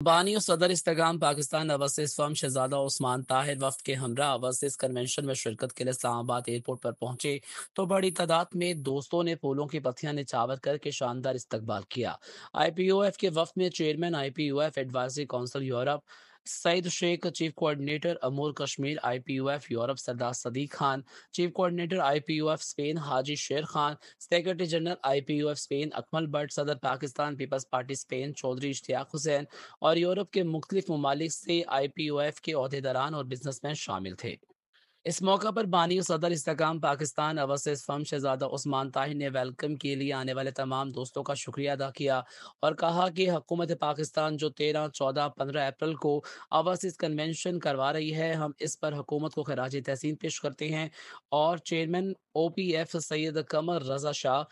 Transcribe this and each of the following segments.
बानी और सदर इस्तेगाम पाकिस्तान ओवरसीज फर्म शहजादा उस्मान ताहिर वफ्द के हमरा ओवरसीज कन्वेंशन में शिरकत के लिए इस्लामाबाद एयरपोर्ट पर पहुंचे तो बड़ी तादाद में दोस्तों ने फूलों की पत्तियां निछावर करके शानदार इस्तकबाल किया। IPUF के वफ्द में chairman IPUF advisory council Europe Saeed Sheikh, chief coordinator अमूर Kashmir IPUF Europe Sardar Sadiq Khan, chief coordinator IPUF Spain Haji Sher Khan, secretary general IPUF Spain Akmal Butt, सदर Pakistan Peoples Party Spain Chaudhry Ishtiaq Hussain और यूरोप के मुख्तलिफ ममालिक से IPUF के अहदेदारान और बिजनेसमैन शामिल थे। इस मौका पर बानी और सदर इस्तेकाम पाकिस्तान ओवरसीज फर्म शहजादा उस्मान ताहिर ने वेलकम के लिए आने वाले तमाम दोस्तों का शुक्रिया अदा किया और कहा कि हुकूमत पाकिस्तान जो 13, 14, 15 अप्रैल को ओवरसीज कन्वेंशन करवा रही है, हम इस पर हुकूमत को खराज तहसीन पेश करते हैं और चेयरमैन OPF सैयद कमर रजा शाह,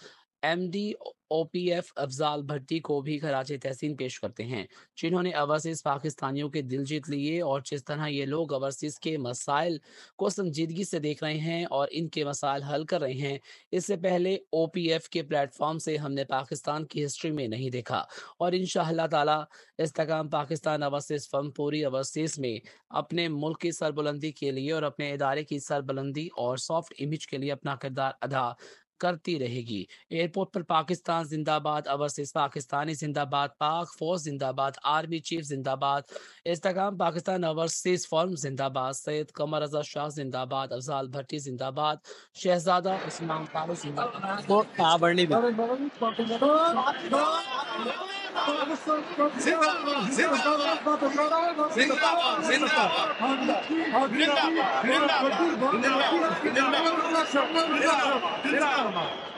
MD OPF अफजाल भट्टी को भी खराज तहसीन पेश करते हैं, जिन्होंने ओवरसीज पाकिस्तानियों के दिल जीत लिए और जिस तरह ये लोग ओवरसीज के मसाइल को संजीदगी से देख रहे हैं और इनके मसाइल हल कर रहे हैं, इससे पहले OPF के प्लेटफॉर्म से हमने पाकिस्तान की हिस्ट्री में नहीं देखा और इंशाअल्लाह ताला इस्तेकाम पाकिस्तान ओवरसीज फर्म पूरी ओवरसीज में अपने मुल्क की सरबुलंदी के लिए और अपने इदारे की सरबुलंदी और सॉफ्ट इमेज के लिए अपना किरदार अदा करती रहेगी। एयरपोर्ट पर पाकिस्तान जिंदाबाद, ओवरसीज पाकिस्तानी जिंदाबाद, पाक फौज जिंदाबाद, आर्मी चीफ जिंदाबाद, इस्तेकाम पाकिस्तान ओवरसीज फर्म जिंदाबाद, सैयद कमर रजा शाह जिंदाबाद, अफजाल भट्टी जिंदाबाद, शहजादा उस्मान ताहिर जिंदाबाद। जिंदाबाद